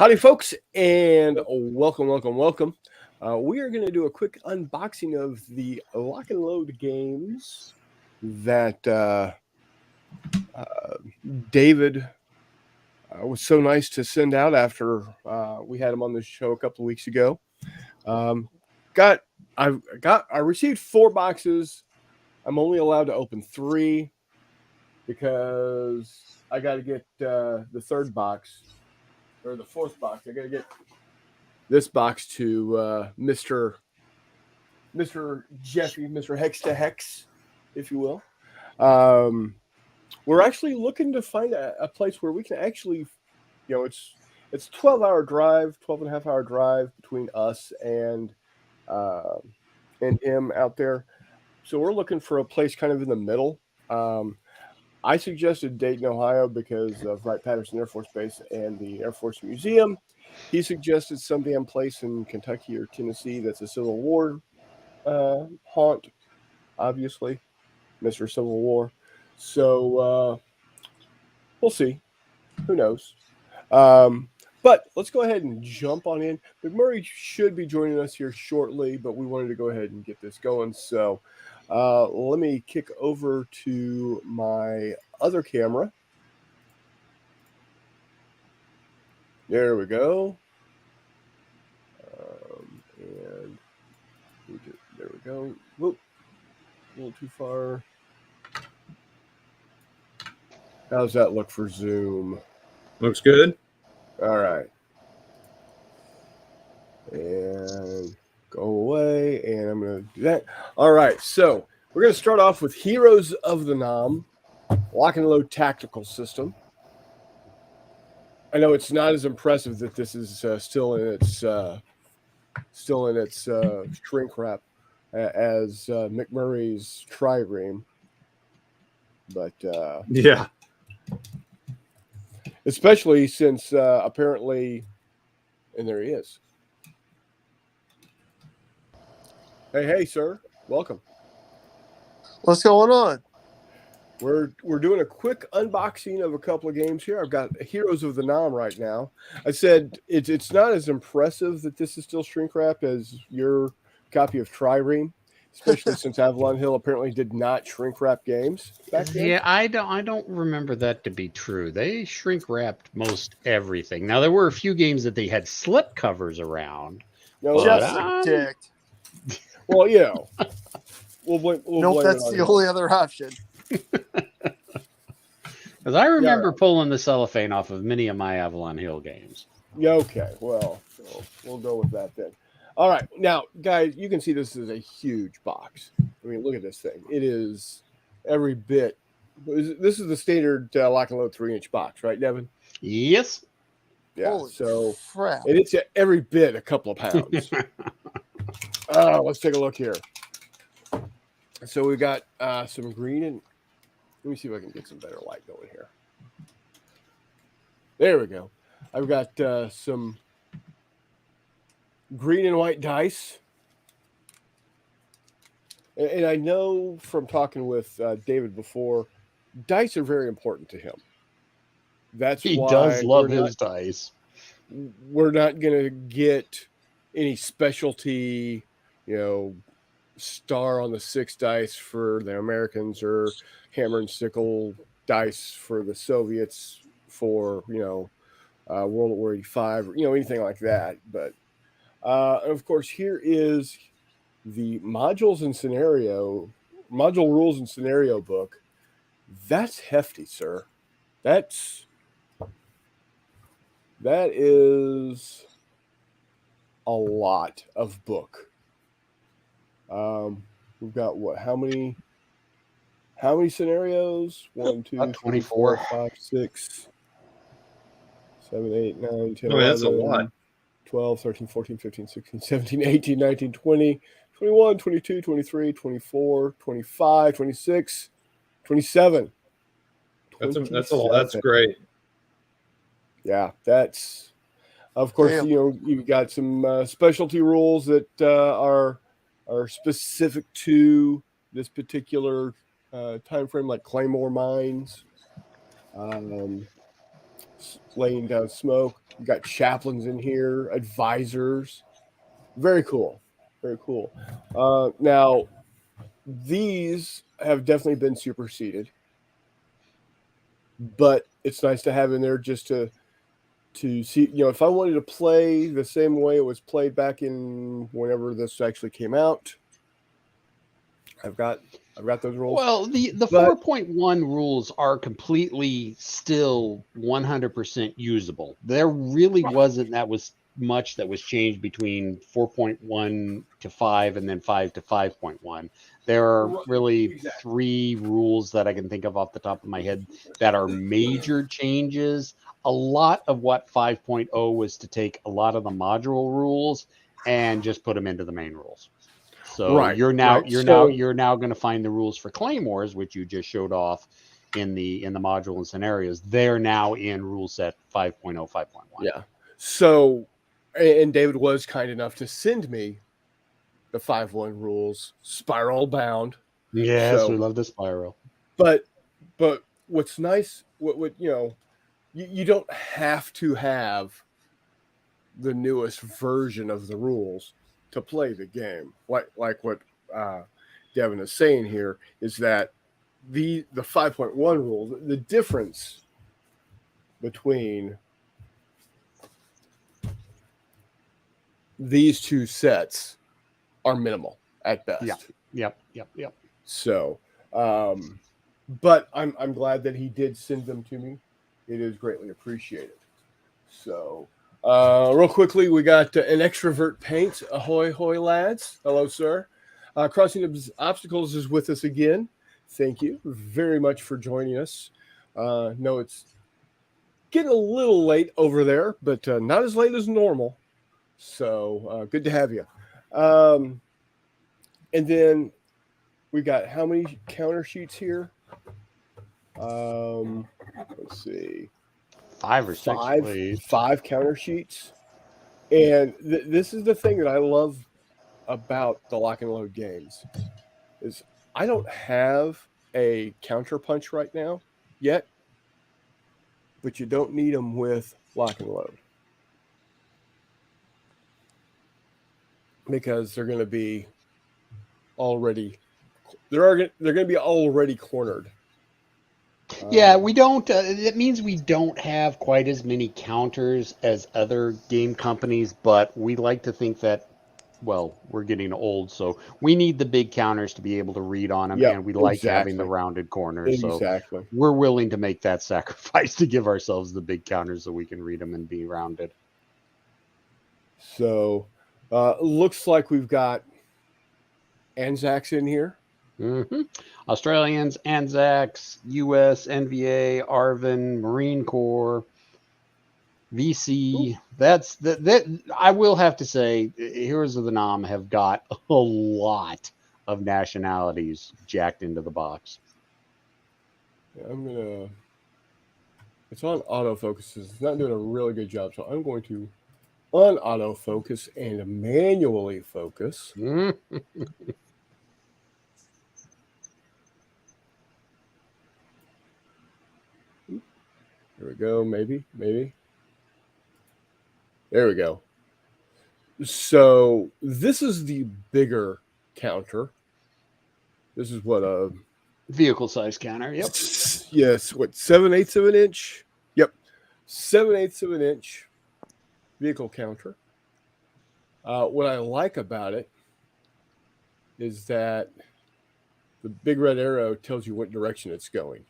Howdy, folks, and welcome. We are going to do a quick unboxing of the Lock and Load games that David was so nice to send out after we had him on the show a couple of weeks ago. I received 4 boxes. I'm only allowed to open 3 because I got to get the 3rd box. Or the 4th box. I got to get this box to Mr. Jeffy, Mr. Hex to Hex, if you will. We're actually looking to find a place where we can actually, it's 12-hour drive, 12.5-hour drive between us and him out there. So we're looking for a place kind of in the middle. I suggested Dayton, Ohio, because of Wright-Patterson Air Force Base and the Air Force Museum. He suggested some damn place in Kentucky or Tennessee that's a Civil War haunt, obviously, Mr. Civil War. So we'll see. Who knows? But let's go ahead and jump on in. McMurray should be joining us here shortly, but we wanted to go ahead and get this going. So let me kick over to my other camera. There we go. And there we go. Whoop. A little too far. How's that look for Zoom? Looks good. All right. And go away. And I'm going to do that. All right. So we're going to start off with Heroes of the Nam, Lock and Load Tactical System. I know it's not as impressive that this is still in its shrink wrap as McMurray's Trireme, but yeah, especially since apparently, and there he is. Hey, sir, welcome. What's going on? We're doing a quick unboxing of a couple of games here. I've got Heroes of the Nam right now. I said it's not as impressive that this is still shrink wrapped as your copy of Trireme, especially since Avalon Hill apparently did not shrink wrap games back then. Yeah, I don't remember that to be true. They shrink wrapped most everything. Now there were a few games that they had slip covers around. No, Just predict. Well, we'll blame that's the only other option. Because I remember pulling the cellophane off of many of my Avalon Hill games. Yeah, okay. Well, we'll go with that then. All right. Now, guys, you can see this is a huge box. I mean, look at this thing. It is every bit. This is the standard Lock and Load 3-inch box, right, Devin? Yes. Yeah. Holy so, crap. And it's every bit a couple of pounds. Let's take a look here. So we got some green and let me see if I can get some better light going here. There we go. I've got some green and white dice. And I know from talking with David before, dice are very important to him. That's he why does love his dice. We're not going to get any specialty, star on the 6 dice for the Americans or hammer and sickle dice for the Soviets for, World War 85, anything like that. But, of course, here is the module rules and scenario book. That's hefty, sir. That is a lot of book. We've got how many scenarios? 1, 2, 3, 24. 4, 5, 6, 7, 8, 9, 10, Oh, 11, that's a lot. 12, 13, 14, 15, 16, 17, 18, 19, 20, 21, 22, 23, 24, 25, 26, 27. That's great. Yeah, that's Of course, Damn. you've got some specialty rules that are specific to this particular time frame, like Claymore mines, um, laying down smoke. You got chaplains in here, advisors. Very cool, very cool. Now, these have definitely been superseded, but it's nice to have in there just to see, if I wanted to play the same way it was played back in whenever this actually came out. I've got those rules. Well, the But- 4.1 rules are completely still 100% usable. There really wasn't that was much that was changed between 4.1 to 5 and then 5 to 5.1. There are really 3 rules that I can think of off the top of my head that are major changes. A lot of what 5.0 was to take a lot of the module rules and just put them into the main rules. So Right, you're now right. you're So- now going to find the rules for claymores, which you just showed off in the module and scenarios. They're now in rule set 5.0, 5.1. Yeah. So, and David was kind enough to send me the 5.1 rules, spiral bound. Yes, So- we love the spiral. But what's nice, what you don't have to have the newest version of the rules to play the game. Like what Devin is saying here is that the 5.1 rules, the difference between these two sets are minimal at best. Yeah. Yep. So, but I'm glad that he did send them to me. It is greatly appreciated. So, real quickly, we got an extrovert paint. Ahoy, hoy, lads! Hello, sir. Crossing Obstacles is with us again. Thank you very much for joining us. No, it's getting a little late over there, but not as late as normal. So good to have you. And then we got how many counter sheets here? Let's see. 5 or 6, please. 5 counter sheets. And this is the thing that I love about the lock and load games is I don't have a counter punch right now yet, but you don't need them with lock and load because they're going to be already they're going to be already cornered. Yeah, we don't. That means we don't have quite as many counters as other game companies, but we like to think that, well, we're getting old, so we need the big counters to be able to read on them, Yep, and we like having the exactly. rounded corners. Exactly. So we're willing to make that sacrifice to give ourselves the big counters so we can read them and be rounded. So looks like we've got Anzacs in here. Mm-hmm. Australians, Anzacs, U.S., NVA, ARVN, Marine Corps, VC. That's that. I will have to say, Heroes of the Nam have got a lot of nationalities jacked into the box. Yeah, it's on autofocus. It's not doing a really good job, so I'm going to un-autofocus and manually focus. Mhm. There we go. Maybe. There we go. So this is the bigger counter. This is what Vehicle size counter. Yep. Yes, what 7/8 of an inch? Yep, 7/8 of an inch vehicle counter. What I like about it is that the big red arrow tells you what direction it's going.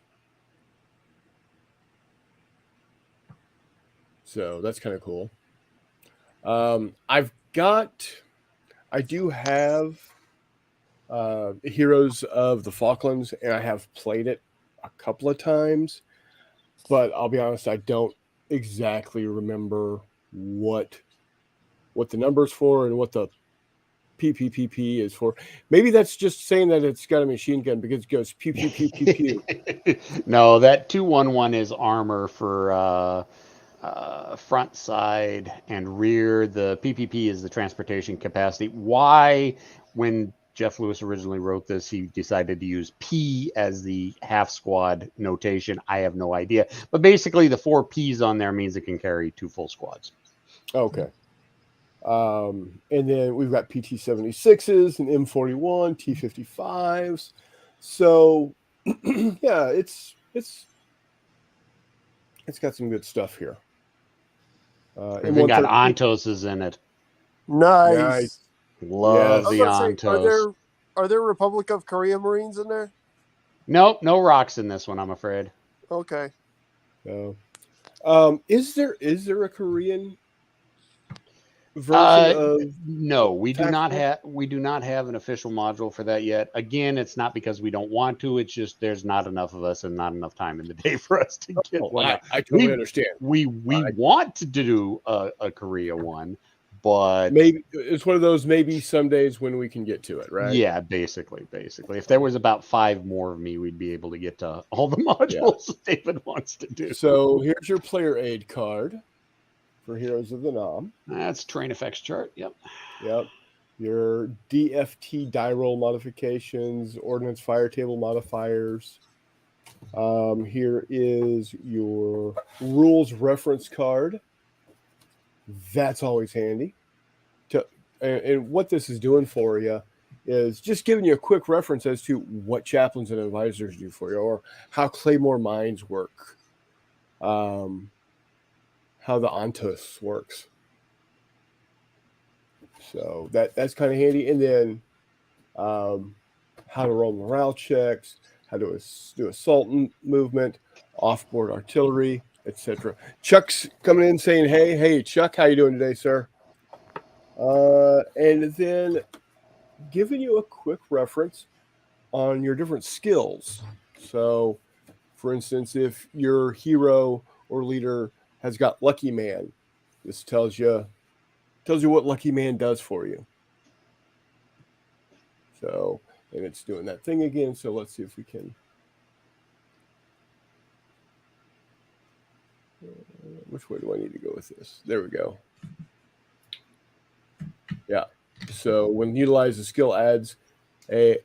So that's kind of cool. I do have Heroes of the Falklands, and I have played it a couple of times, but I'll be honest, I don't exactly remember what the number's for and what the PPPP is for. Maybe that's just saying that it's got a machine gun because it goes pew pew pew pew pew. No, that 211 is armor for front, side, and rear. The PPP is the transportation capacity. Why, when Jeff Lewis originally wrote this, he decided to use P as the half squad notation, I have no idea. But basically, the 4 Ps on there means it can carry 2 full squads. Okay. And then we've got PT-76s and M41, T-55s. So, yeah, it's got some good stuff here. Even got Ontoses in it. Nice. Nice. Love Yes. the I was gonna say, Ontos. are there Republic of Korea Marines in there? Nope, no rocks in this one, I'm afraid. Okay. No. Is there a Korean version of? No, we do not Tactical? have an official module for that yet. Again, it's not because we don't want to. It's just there's not enough of us and not enough time in the day for us to get one. I totally understand. We want to do a Korea one, but Maybe it's one of those maybe some days when we can get to it, right? yeah, basically, if there was about 5 more of me, we'd be able to get to all the modules David wants to do. So here's your player aid card for Heroes of the Nam. That's terrain effects chart. Yep. Yep. Your DFT die roll modifications, ordnance fire table modifiers. Here is your rules reference card. That's always handy. And what this is doing for you is just giving you a quick reference as to what chaplains and advisors do for you, or how Claymore Mines work, how the Ontos works. So that's kind of handy. And then how to roll morale checks, how to do assault movement, offboard artillery, etc. Chuck's coming in saying, hey, Chuck, how you doing today, sir? And then giving you a quick reference on your different skills. So, for instance, if your hero or leader has got Lucky Man, this tells you what Lucky Man does for you. So, and it's doing that thing again. So let's see if we can. Which way do I need to go with this? There we go. Yeah. So when utilized, the skill adds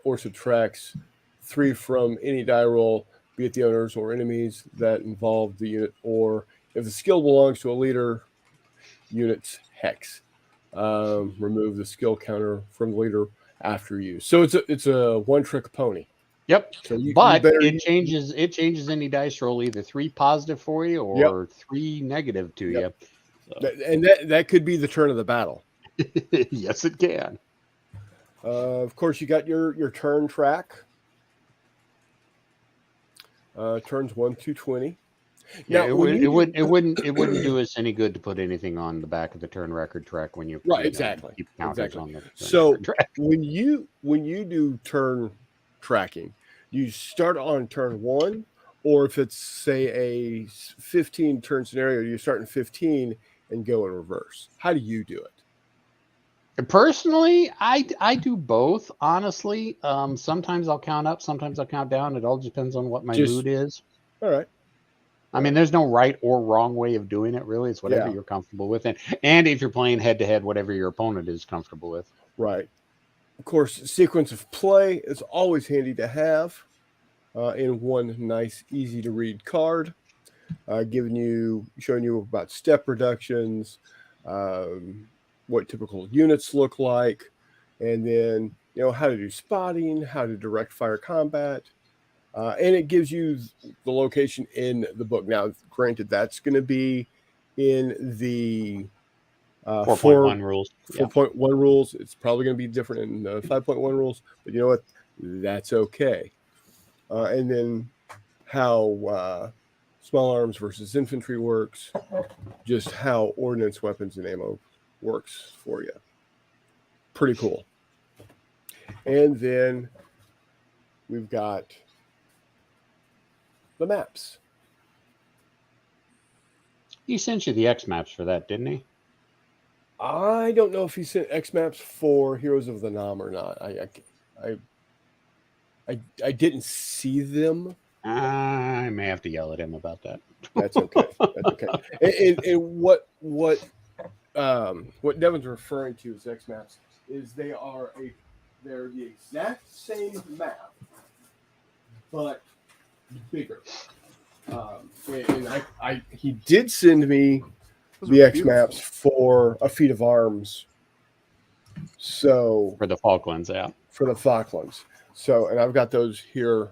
or subtracts 3 from any die roll, be it the owners or enemies that involve the unit, or if the skill belongs to a leader unit's hex, remove the skill counter from the leader after use. So it's a one-trick pony. Yep. So but it changes any dice roll, either 3 positive for you or 3 negative to you. So. And that could be the turn of the battle. Yes, it can. Of course, you got your turn track. Turns 1 to 20. Yeah, it wouldn't do us any good to put anything on the back of the turn record track when you exactly keep counters on the so track. when you do turn tracking, you start on turn 1, or if it's say a 15 turn scenario, you start in 15 and go in reverse. How do you do it? Personally, I do both, honestly. Sometimes I'll count up, sometimes I'll count down. It all depends on what my mood is. All right. I mean, there's no right or wrong way of doing it, really. It's whatever you're comfortable with. And if you're playing head-to-head, whatever your opponent is comfortable with. Right. Of course, sequence of play is always handy to have in one nice, easy-to-read card, showing you about step reductions, what typical units look like, and then how to do spotting, how to direct fire combat, and it gives you the location in the book. Now, granted, that's going to be in the 4.1 rules. 4.1 rules. It's probably going to be different in 5.1 rules, but you know what? That's okay. And then how small arms versus infantry works, just how ordnance, weapons, and ammo works for you. Pretty cool. And then we've got the maps. He sent you the X maps for that, didn't he? I don't know if he sent X maps for Heroes of the Nam or not. I didn't see them. I may have to yell at him about that. That's okay. That's okay. And what Devin's referring to as X maps is they're the exact same map, but bigger. And he did send me Those the are X beautiful. maps for a feat of arms. So For the Falklands, yeah. for the Falklands. So, and I've got those here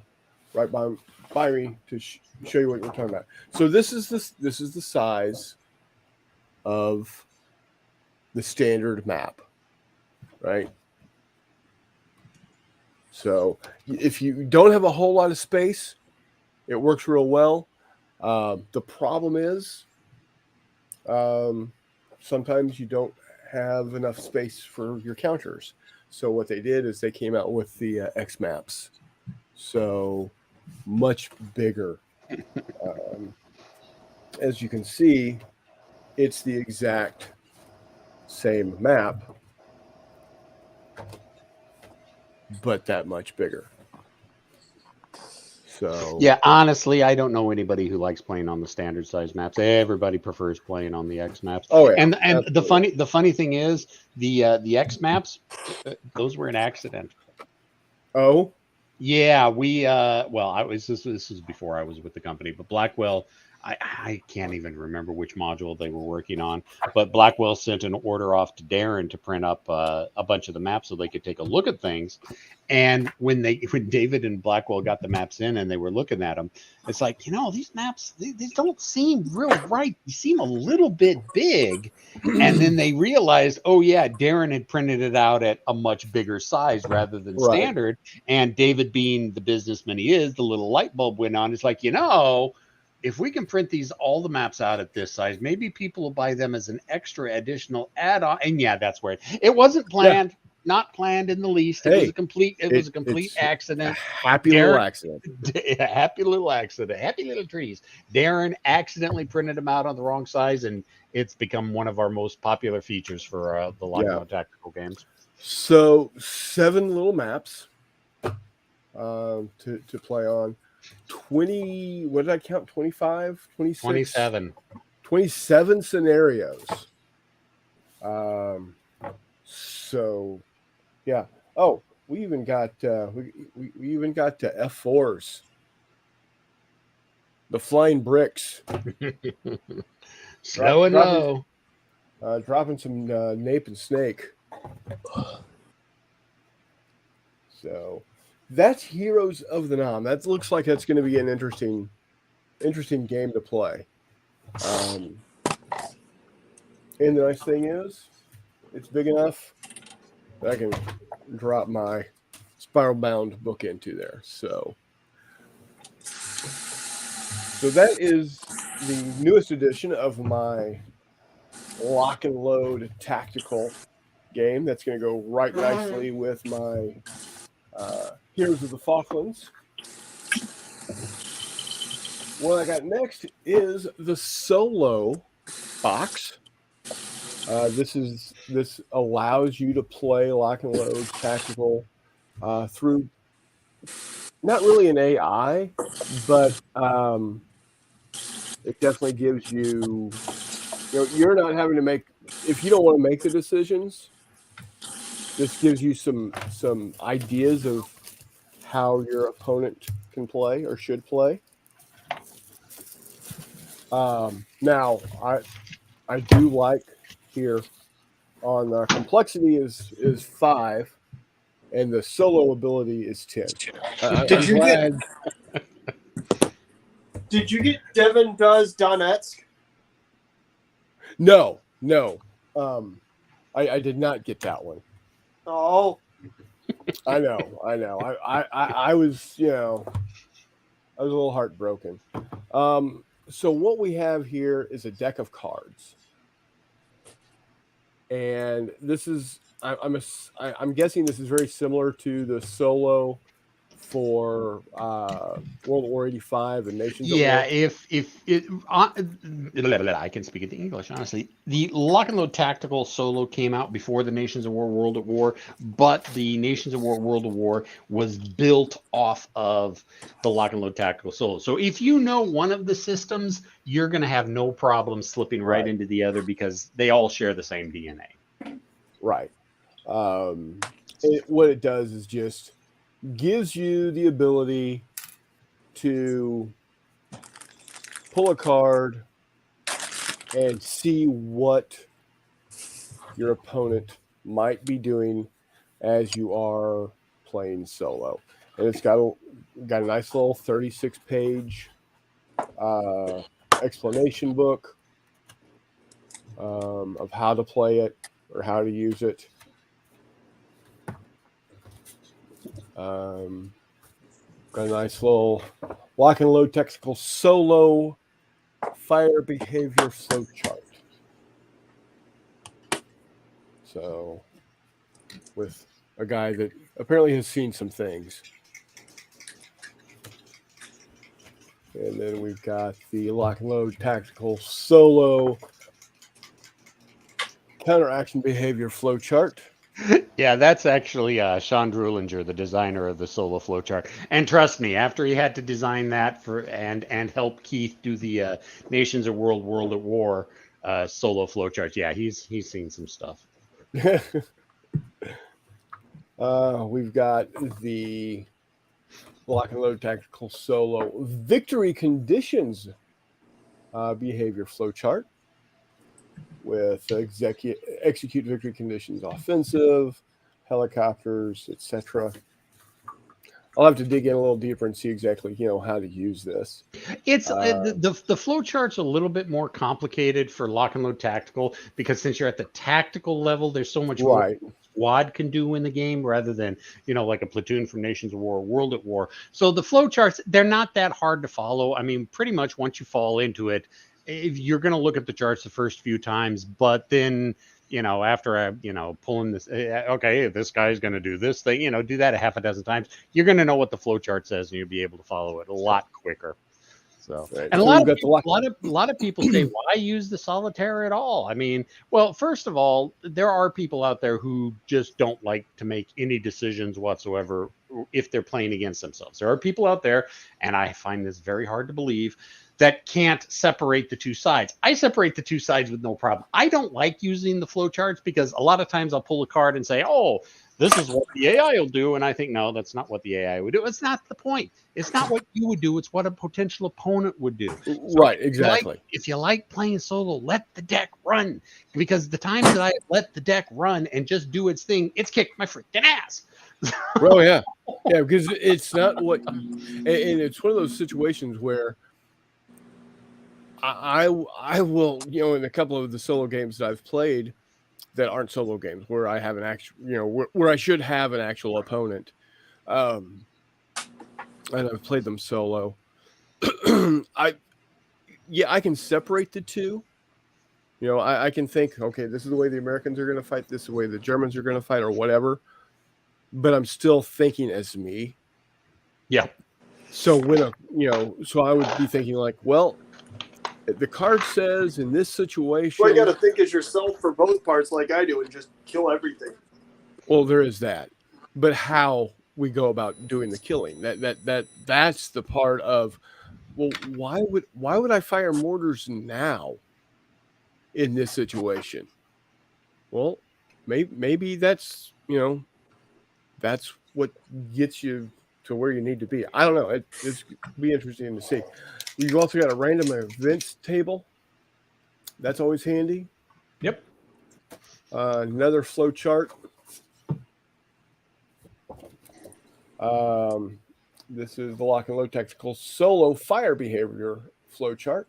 right by me to show you what we're talking about. So this is the size of the standard map, right? So if you don't have a whole lot of space, it works real well. The problem is sometimes you don't have enough space for your counters. So what they did is they came out with the X maps. So much bigger. As you can see, it's the exact same map, but that much bigger. So Yeah, honestly, I don't know anybody who likes playing on the standard size maps. Everybody prefers playing on the X maps. Oh yeah, And absolutely. the funny thing is the X maps, those were an accident. Oh, Yeah, we this was before I was with the company, but Blackwell, I can't even remember which module they were working on, but Blackwell sent an order off to Darren to print up a bunch of the maps so they could take a look at things. And when David and Blackwell got the maps in and they were looking at them, it's like, these maps they don't seem real right. They seem a little bit big. And then they realized, oh yeah, Darren had printed it out at a much bigger size rather than right. standard. And David, being the businessman he is, the little light bulb went on. It's like, if we can print all the maps out at this size, maybe people will buy them as an extra additional add-on. And yeah, that's where it wasn't planned, not planned in the least. It was Hey, a complete, it's accident. a happy little accident. Happy little accident, happy little trees. Darren accidentally printed them out on the wrong size, and it's become one of our most popular features for the Lockdown Yeah. Tactical games. So 7 little maps to play on. 20, what did I count? 25, 26? 27. 27 scenarios. So yeah. Oh, we even got we even got F4s. The flying bricks. Slow and low. Dropping some nape and snake. So that's Heroes of the Nam. That looks like that's going to be an interesting game to play. And the nice thing is, it's big enough that I can drop my spiral bound book into there. So that is the newest edition of my lock and load tactical game. That's going to go right nicely with my Heroes of the Falklands. What I got next is the solo box. This allows you to play lock and load tactical through not really an AI, but it definitely gives you you're not having to make, if you don't want to make the decisions, this gives you some ideas of how your opponent can play or should play. Now, I do like here on complexity is 5, and the solo ability is 10. Did you get Devin Does Donetsk? No. I did not get that one. Oh, I know. I was, I was a little heartbroken. So what we have here is a deck of cards, and this is I'm guessing this is very similar to the solo for World War 85 and Nations at Yeah, War. if it, I can speak into English, honestly. The Lock and Load Tactical Solo came out before the Nations of War World at War, but the Nations of War World at War was built off of the Lock and Load Tactical Solo. So if you know one of the systems, you're going to have no problem slipping right into the other because they all share the same DNA. Right. What it does is just gives you the ability to pull a card and see what your opponent might be doing as you are playing solo. And it's got a nice little 36-page explanation book of how to play it or how to use it. Got a nice little Lock and Load Tactical Solo fire behavior flow chart. So, with a guy that apparently has seen some things. And then we've got the Lock and Load Tactical Solo Counteraction Behavior flow chart. Yeah, that's actually Sean Drulinger, the designer of the Solo flowchart. And trust me, after he had to design that for and help Keith do the Nations of World at War Solo flowcharts, yeah, he's seen some stuff. We've got the Lock and Load Tactical Solo Victory Conditions behavior flow chart with execute victory conditions, offensive, helicopters, etc. I'll have to dig in a little deeper and see exactly, how to use this. It's the flow chart's a little bit more complicated for Lock and Load Tactical because since you're at the tactical level, there's so much more squad can do in the game rather than like a platoon from Nations of War, World at War. So the flow charts, they're not that hard to follow. I mean, pretty much once you fall into it, if you're going to look at the charts the first few times, but then after pulling this, okay, this guy's going to do this thing, do that a half a dozen times, you're going to know what the flow chart says and you'll be able to follow it a lot quicker. So, right. And so a lot of people say, why use the solitaire at all? I mean, well, first of all, there are people out there who just don't like to make any decisions whatsoever if they're playing against themselves. There are people out there, and I find this very hard to believe, that can't separate the two sides. I separate the two sides with no problem. I don't like using the flowcharts because a lot of times I'll pull a card and say, oh, this is what the AI will do. And I think, no, that's not what the AI would do. It's not the point. It's not what you would do. It's what a potential opponent would do. So right, exactly. If you like playing solo, let the deck run. Because the times that I let the deck run and just do its thing, it's kicked my freaking ass. Oh, yeah. Yeah, because it's not what... And it's one of those situations where I will, in a couple of the solo games that I've played that aren't solo games, where I have an actual, where I should have an actual opponent, and I've played them solo. I can separate the two. I can think, okay, this is the way the Americans are going to fight, this is the way the Germans are going to fight, or whatever. But I'm still thinking as me. Yeah. So so I would be thinking like, well, the card says in this situation. Well, you got to think as yourself for both parts, like I do, and just kill everything. Well, there is that, but how we go about doing the killing, that's the part of. Well, why would I fire mortars now? In this situation, well, maybe that's that's what gets you to where you need to be. I don't know. It's be interesting to see. You've also got a random events table. That's always handy. Yep. Another flow chart. This is the Lock and Load Tactical Solo Fire Behavior flow chart.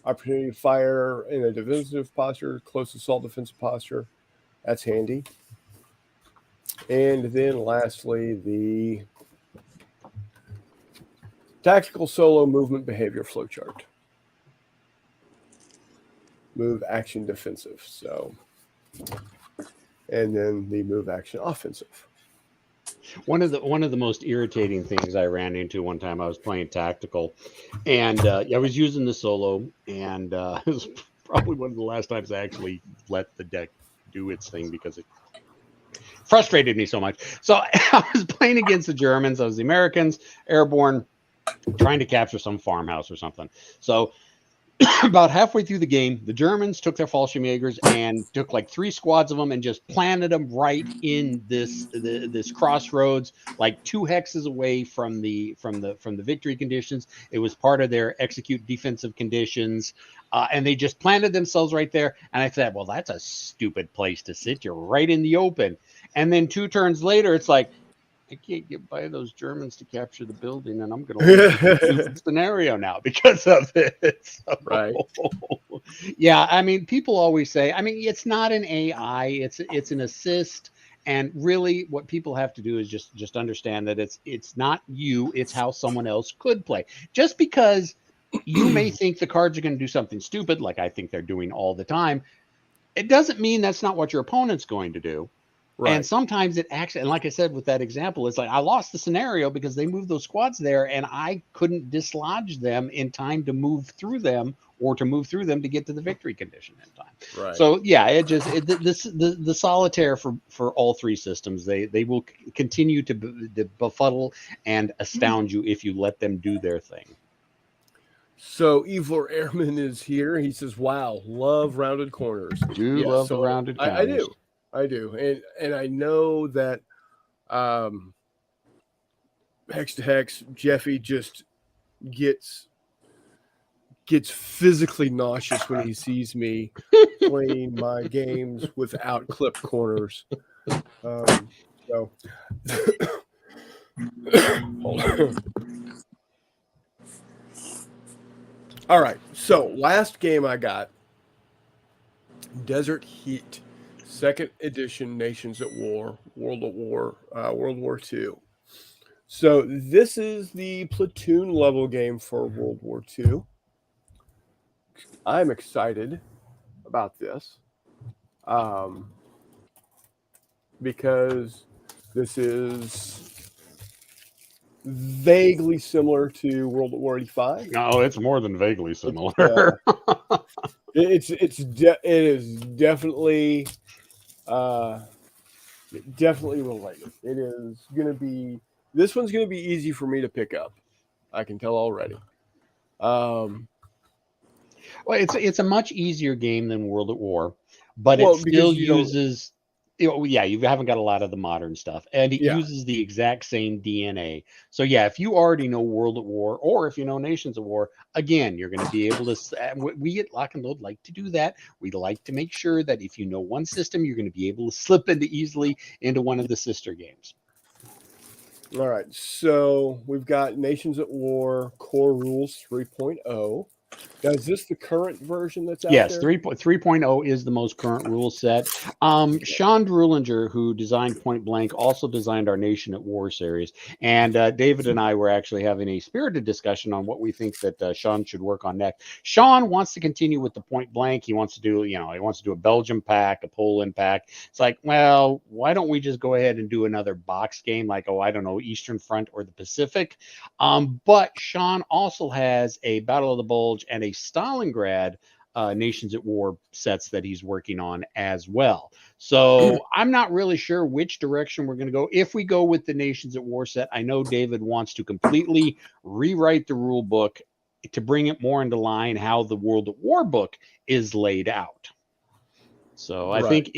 Opportunity to fire in a defensive posture, close assault defensive posture. That's handy. And then lastly, the Tactical Solo Movement Behavior flowchart. Move action defensive. So, and then the move action offensive. One of the most irritating things I ran into one time, I was playing tactical, and I was using the solo, and it was probably one of the last times I actually let the deck do its thing because it frustrated me so much. So I was playing against the Germans. I was the Americans, airborne, trying to capture some farmhouse or something. So about halfway through the game, the Germans took their Fallschirmjägers and took like 3 squads of them and just planted them right in this crossroads, like 2 hexes away from the victory conditions. It was part of their execute defensive conditions, and they just planted themselves right there. And I said, well, that's a stupid place to sit. You're right in the open. And then 2 turns later, it's like, I can't get by those Germans to capture the building, and I'm going to lose the scenario now because of it. So, Right. Yeah, I mean, people always say, I mean, it's not an AI, it's an assist, and really, what people have to do is just understand that it's not you, it's how someone else could play. Just because you may think the cards are going to do something stupid, like I think they're doing all the time, it doesn't mean that's not what your opponent's going to do. Right. And sometimes it actually, and like I said with that example, it's like I lost the scenario because they moved those squads there and I couldn't dislodge them in time to move through them or to move through them to get to the victory condition in time. Right. So yeah, the solitaire for all 3 systems, they will continue to befuddle and astound you if you let them do their thing. So Evil Airman is here. He says, "Wow, love rounded corners." Love the rounded corners. I do, and I know that Hex to Hex Jeffy just gets physically nauseous when he sees me playing my games without clipped corners. So hold on. All right, so last game I got, Desert Heat. 2nd edition, Nations at War, World War II. So this is the platoon level game for World War II. I'm excited about this because this is vaguely similar to World War 85. No, it's more than vaguely similar. It is definitely definitely related. It is going to be, this one's going to be easy for me to pick up. I can tell already. Well, it's a much easier game than World at War, but it still uses, yeah, you haven't got a lot of the modern stuff, and it uses the exact same DNA. So yeah, if you already know World at War, or if you know Nations at War, again, you're going to be able to, we at Lock and Load like to do that. We like to make sure that if you know one system, you're going to be able to slip easily into one of the sister games. All right, so we've got Nations at War Core Rules 3.0. Now, is this the current version that's out there? Yes, 3.0 is the most current rule set. Sean Drulinger, who designed Point Blank, also designed our Nation at War series. And David and I were actually having a spirited discussion on what we think that Sean should work on next. Sean wants to continue with the Point Blank. He wants to do, he wants to do a Belgium pack, a Poland pack. It's like, well, why don't we just go ahead and do another box game like, Eastern Front or the Pacific? But Sean also has a Battle of the Bulge and a Stalingrad Nations at War sets that he's working on as well. So I'm not really sure which direction we're going to go. If we go with the Nations at War set, I know David wants to completely rewrite the rule book to bring it more into line how the World at War book is laid out. So I think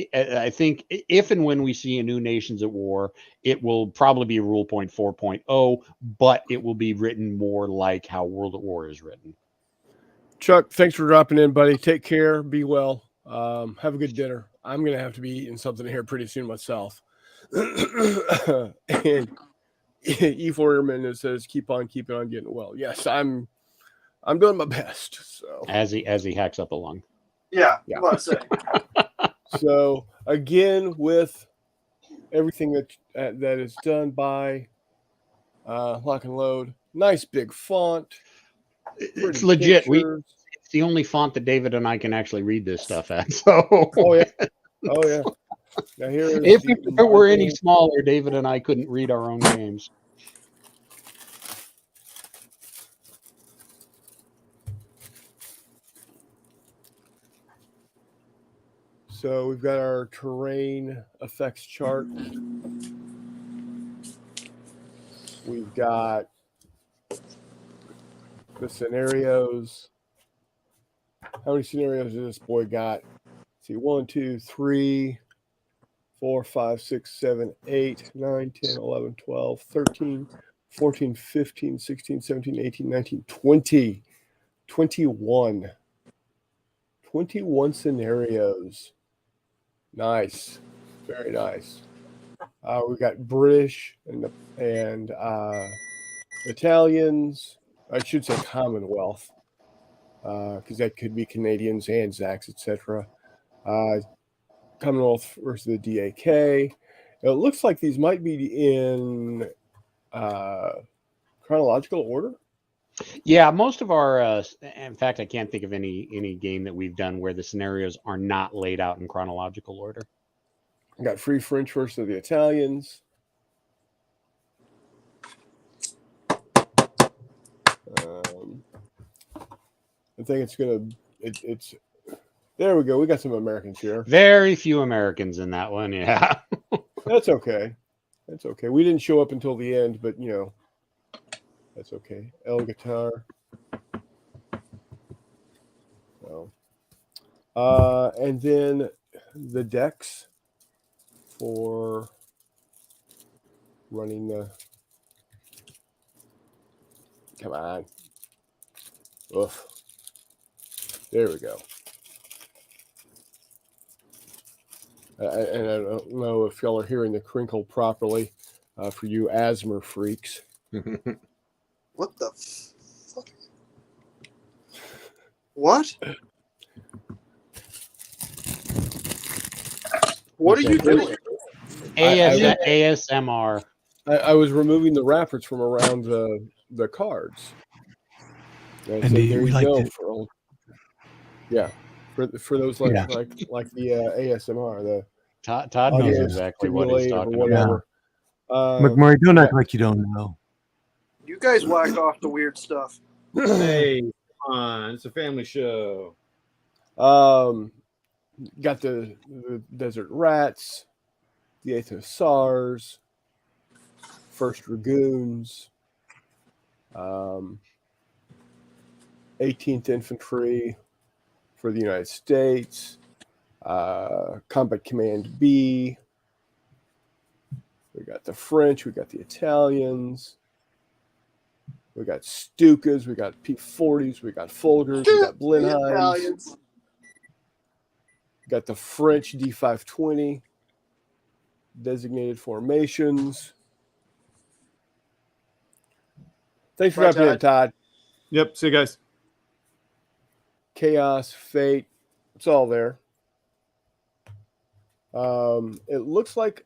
if and when we see a new Nations at War, it will probably be Rule Point 4.0, but it will be written more like how World at War is written. Chuck, thanks for dropping in, buddy. Take care. Be well. Have a good dinner. I'm going to have to be eating something here pretty soon myself. And E4 says, keep on keeping on getting well. Yes, I'm doing my best. So as he hacks up a lung. Yeah. Let's say. So again, with everything that is done by Lock and Load, nice big font. It's legit. It's the only font that David and I can actually read this stuff at. So oh yeah. Now here is If the it were any marble. smaller, David and I couldn't read our own games. So we've got our terrain effects chart. We've got the scenarios. How many scenarios has this boy got? Let's see, 1, 2, 3, 4, 5, 6, 7, 8, 9, 10, 11, 12, 13, 14, 15, 16, 17, 18, 19, 20, 21. 21 scenarios. Nice. Very nice. We've got British and Italians. I should say Commonwealth, because that could be Canadians, Anzacs, etc. Commonwealth versus the DAK. It looks like these might be in chronological order. Yeah, most of our, in fact, I can't think of any game that we've done where the scenarios are not laid out in chronological order. We got Free French versus the Italians. I think it's gonna. It's there. We go. We got some Americans here. Very few Americans in that one. Yeah. That's okay. That's okay. We didn't show up until the end, but you know, that's okay. El guitar. So, and then the decks for running the. Come on. Oof. There we go. And I don't know if y'all are hearing the crinkle properly for you asthma freaks. What the fuck? What? What are you doing? ASMR. I was removing the wrappers from around the cards. And I said, Andy, there we you like go. to- For old, yeah, for those like Yeah. like the ASMR, the Todd audio knows exactly what he's stimulate or talking about. whatever. McMurray, don't yeah. act like you don't know. You guys whack off the weird stuff. Hey, come on. It's a family show. Got the Desert Rats, the 8th Hussars, 1st Dragoons, 18th Infantry for the United States, Combat Command B. We got the French, we got the Italians, we got Stukas, we got P40s, we got Folgers, we got The Blenheims. Italians. Got the French D520, designated formations. Thanks for Bye, dropping in, Todd. Yep. See you guys. Chaos, Fate, it's all there. It looks like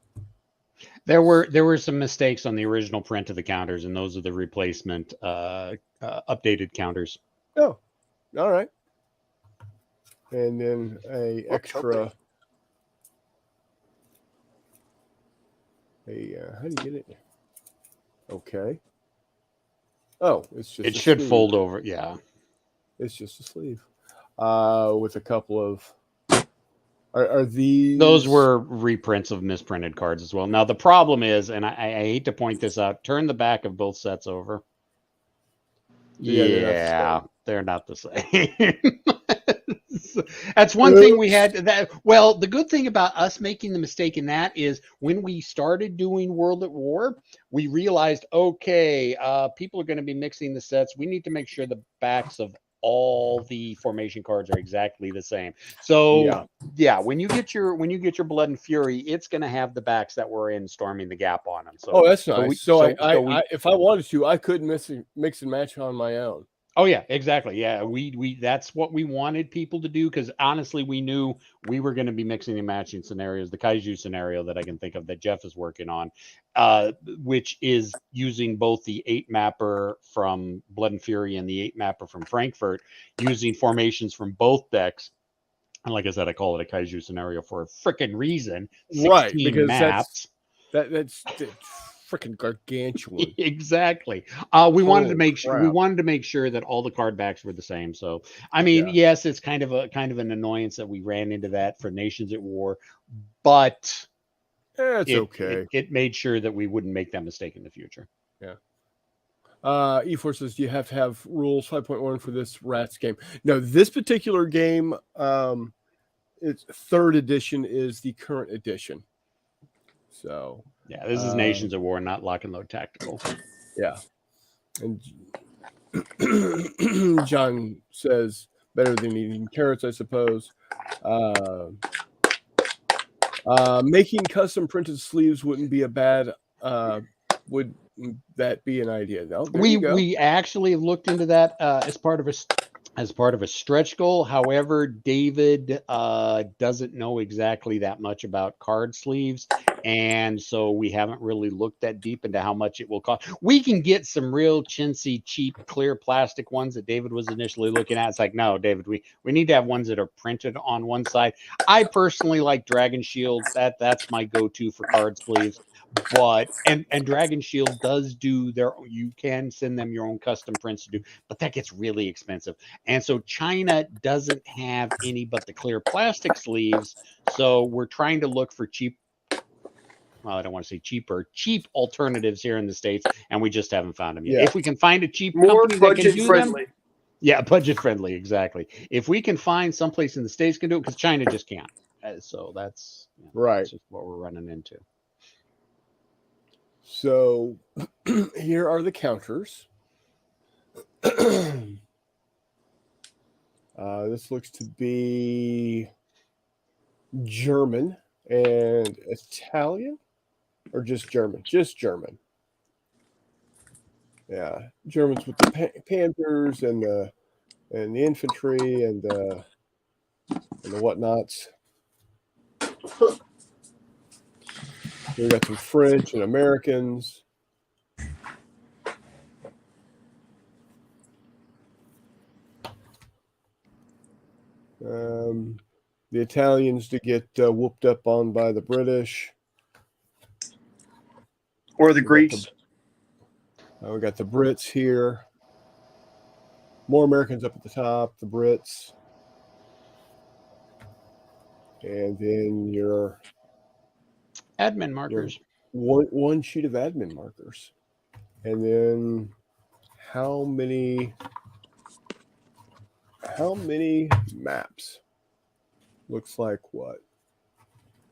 There were some mistakes on the original print of the counters, and those are the replacement updated counters. oh, all right. And then a What extra. How do you get it? Okay. Oh, it's just. It a should sleeve. fold over. Yeah. It's just a sleeve. With a couple of. Are these? Those were reprints of misprinted cards as well. Now the problem is, and I hate to point this out, turn the back of both sets over. Yeah, they're not the same. That's one thing we had. Well, the good thing about us making the mistake in that is when we started doing World at War, we realized, okay, people are going to be mixing the sets. We need to make sure the backs of all the formation cards are exactly the same. So yeah, when you get your Blood and Fury, it's going to have the backs that were in Storming the Gap on them. So that's nice. so if I wanted to, I could mix and match on my own. Oh yeah, exactly. Yeah, we that's what we wanted people to do, because honestly, we knew we were going to be mixing and matching scenarios. The Kaiju scenario that I can think of that Jeff is working on, which is using both the 8 mapper from Blood and Fury and the 8 mapper from Frankfurt, using formations from both decks. And like I said, I call it a kaiju scenario for a freaking reason. Right, 16 because maps. that's freaking gargantuan. Exactly. We wanted to Holy make sure that all the card backs were the same. So I mean, Yeah. yes, it's kind of an annoyance that we ran into that for Nations at War, but It's okay. It made sure that we wouldn't make that mistake in the future. E4 says you have to have rules 5.1 for this Rats game. No, this particular game, its third edition is the current edition. So Yeah, this is Nations at War, not Lock and Load Tactical. yeah. And John says better than eating carrots, I suppose. Making custom printed sleeves wouldn't be a bad. Would that be an idea? No, there you go. We actually have looked into that as part of a stretch goal. However, David doesn't know exactly that much about card sleeves, and so we haven't really looked that deep into how much it will cost. We can get some real chintzy, cheap, clear plastic ones that David was initially looking at. It's like, no, David, we need to have ones that are printed on one side. I personally like Dragon Shield. That's my go-to for card sleeves. But and Dragon Shield does do you can send them your own custom prints to do, but that gets really expensive. And so China doesn't have any but the clear plastic sleeves. So we're trying to look for cheap, well, I don't want to say cheap alternatives here in the States, and we just haven't found them yet. Yeah. If we can find a cheap More company that can budget do friendly. them, yeah, budget friendly, exactly. If we can find someplace in the States can do it, because China just can't. So that's Right. that's just what we're running into. So here are the counters. This looks to be German and Italian, or just German? Just German. Yeah, Germans with the Panthers and the infantry and the whatnots. We got some French and Americans. The Italians to get whooped up on by the British. Or the Greeks. We got the Brits here. More Americans up at the top, the Brits. And then your Admin markers. one sheet of admin markers. And then how many maps? Looks like what?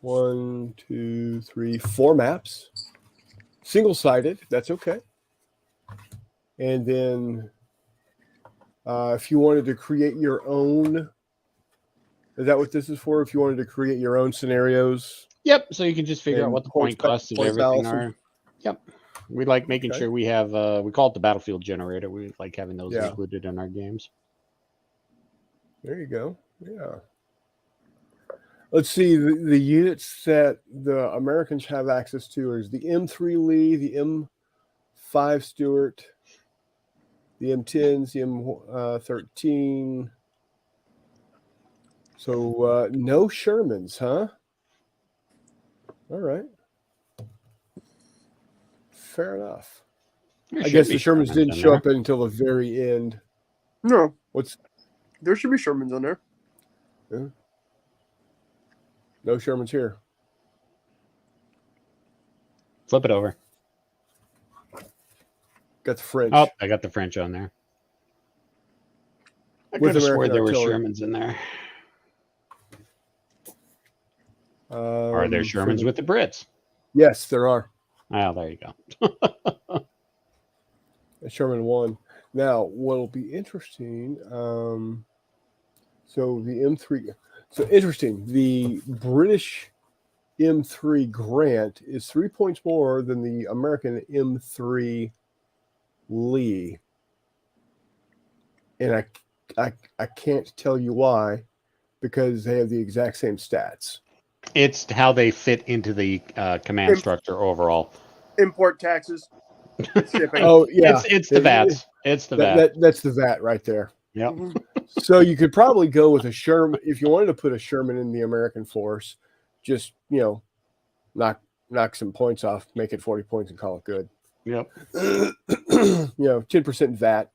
1, 2, 3, 4 maps. Single-sided, that's okay. And then if you wanted to create your own, is that what this is for? If you wanted to create your own scenarios? Yep. So you can just figure out And what the point costs of points everything balance. are. Yep. We like making Okay. sure we have, we call it the battlefield generator. We like having those Yeah. included in our games. There you go. Yeah. Let's see. The units that the Americans have access to is the M3 Lee, the M5 Stuart, the M10s, the M13. So no Shermans, huh? All right. Fair enough. There I should guess be the Shermans in didn't show there. up until the very end. No, What's there should be Shermans on there. no Shermans here? Flip it over. Got the French. Oh, I got the French on there. I With could have swore American there were artillery. Shermans in there. Are there For Shermans with the Brits? Yes, there are. Oh, there you go. Sherman 1. Now, what'll be interesting, so the M3, so interesting, the British M3 Grant is 3 points more than the American M3 Lee. And I can't tell you why, because they have the exact same stats. It's how they fit into the command structure overall. Import taxes. Shipping. Oh, yeah. It's the VATs. It's the VAT. That's the VAT right there. Yep. Mhm. So you could probably go with a Sherman if you wanted to put a Sherman in the American force. Just knock some points off, make it 40 points, and call it good. Yep. 10% VAT.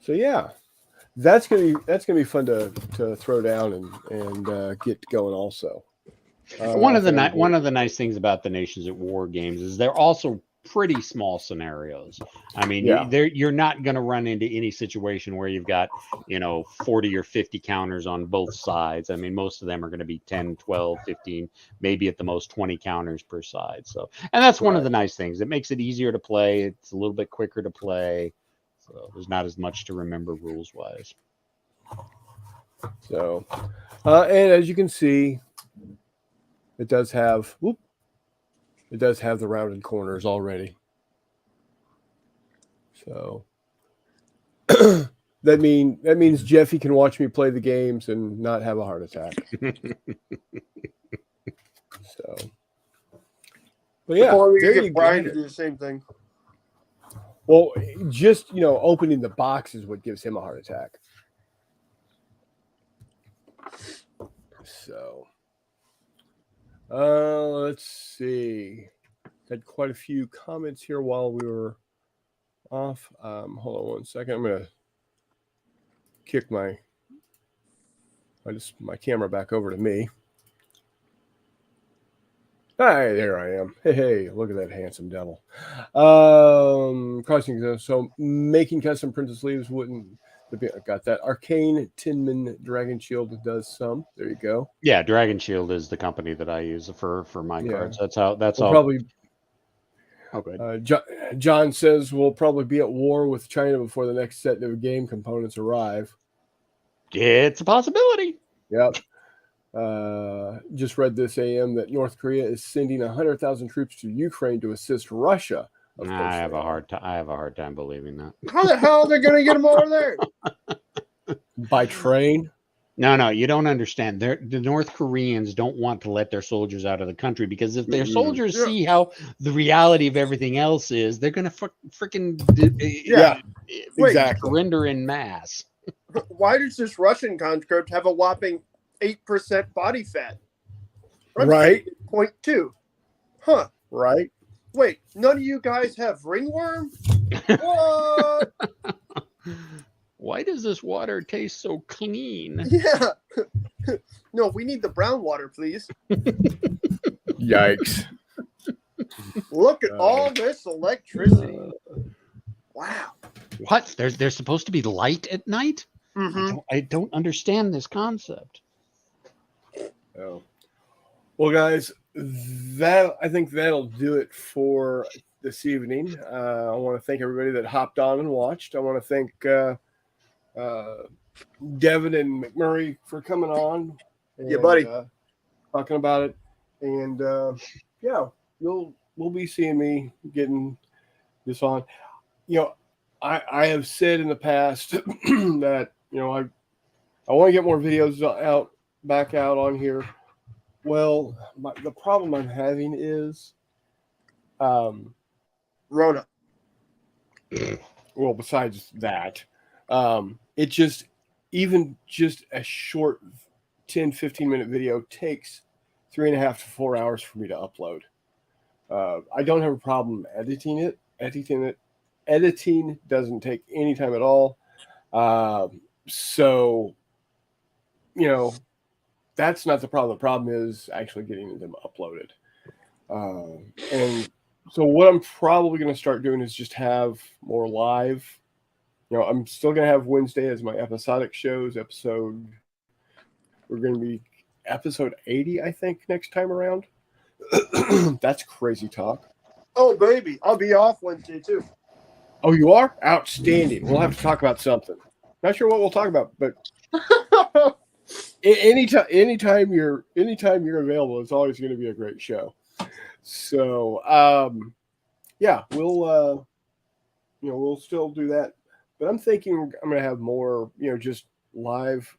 So yeah, that's gonna be fun to throw down and get going also. One of the nice things about the Nations at War games is they're also pretty small scenarios. I mean, Yeah. you're not going to run into any situation where you've got 40 or 50 counters on both sides. I mean, most of them are going to be 10, 12, 15, maybe at the most 20 counters per side. So, and that's one of the nice things. It makes it easier to play. It's a little bit quicker to play. So there's not as much to remember rules wise. So, and as you can see, it does have the rounded corners already. So that means Jeffy can watch me play the games and not have a heart attack. So, but yeah, Before we there you get Brian go. to do the same thing. Well, just opening the box is what gives him a heart attack. So, let's see. Had quite a few comments here while we were off. Hold on one second. I'm gonna kick my camera back over to me. Hi, there I am. Hey, look at that handsome devil. Crossing. So making custom printed sleeves wouldn't. I got that. Arcane Tinman Dragon Shield does some. There you go. Yeah, Dragon Shield is the company that I use for my cards. That's how. Probably. Okay. John says we'll probably be at war with China before the next set of game components arrive. It's a possibility. Yep. Just read this AM that North Korea is sending 100,000 troops to Ukraine to assist Russia. I have a hard time believing that. How the hell are they going to get them over there? By train? No, you don't understand. The North Koreans don't want to let their soldiers out of the country because if their soldiers see how the reality of everything else is, they're going to freaking exactly surrender in mass. Why does this Russian conscript have a whopping 8% body fat? Right. 0.2. Huh. Right. Wait, none of you guys have ringworm? What? Why does this water taste so clean? Yeah. No, we need the brown water, please. Yikes. Look at all this electricity. Wow. What? There's supposed to be light at night? Mm-hmm. I don't understand this concept. Oh. Well, guys, I think that'll do it for this evening. I want to thank everybody that hopped on and watched. I want to thank Devin and McMurray for coming on. And, Yeah, buddy. Talking about it. And we'll be seeing me getting this on. I have said in the past that I want to get more videos back out on here. Well, the problem I'm having is, Rona. Well, besides that, it just a short 10, 15-minute video takes 3.5 to 4 hours for me to upload. I don't have a problem editing it. Editing doesn't take any time at all. So, that's not the problem. The problem is actually getting them uploaded. And so what I'm probably going to start doing is just have more live. I'm still going to have Wednesday as my episodic shows. We're going to be episode 80, I think, next time around. That's crazy talk. Oh, baby. I'll be off Wednesday, too. Oh, you are? Outstanding. We'll have to talk about something. Not sure what we'll talk about, but anytime you're available, it's always going to be a great show. So, we'll still do that. But I'm thinking I'm going to have more, just live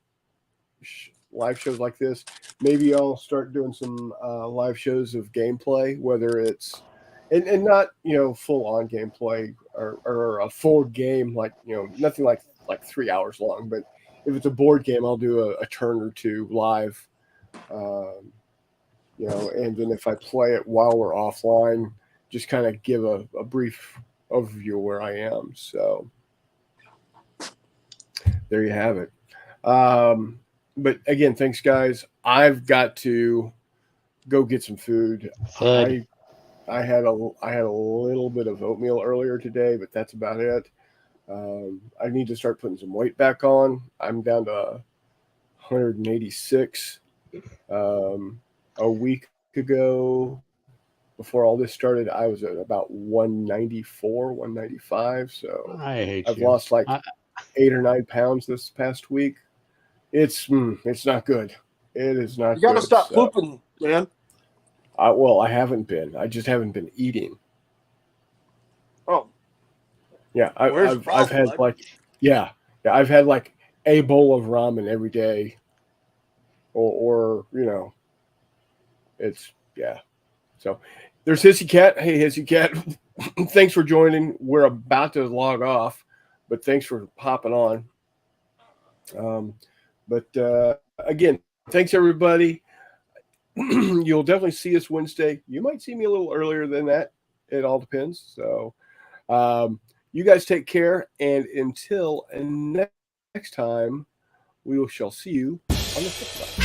shows like this. Maybe I'll start doing some live shows of gameplay, whether it's and not full on gameplay or a full game, like nothing like 3 hours long. But if it's a board game, I'll do a turn or two live, and then if I play it while we're offline, just kind of give a brief overview of where I am. So there you have it. But again, thanks guys. I've got to go get some food. Good. I had a little bit of oatmeal earlier today, but that's about it. I need to start putting some weight back on. I'm down to 186. A week ago, before all this started, I was at about 194, 195. So I hate I've you. lost like 8 or 9 pounds this past week. It's not good. It is not. You got to good, stop so. pooping, man. Well, I haven't been. I just haven't been eating. Oh, Yeah, Where's the I've problem, had bud? like I've had like a bowl of ramen every day, or it's So there's Hissy Cat. Hey, Hissy Cat, thanks for joining. We're about to log off, but thanks for hopping on. But again, thanks everybody. You'll definitely see us Wednesday. You might see me a little earlier than that. It all depends. So you guys take care, and until next time, we shall see you on the flip side.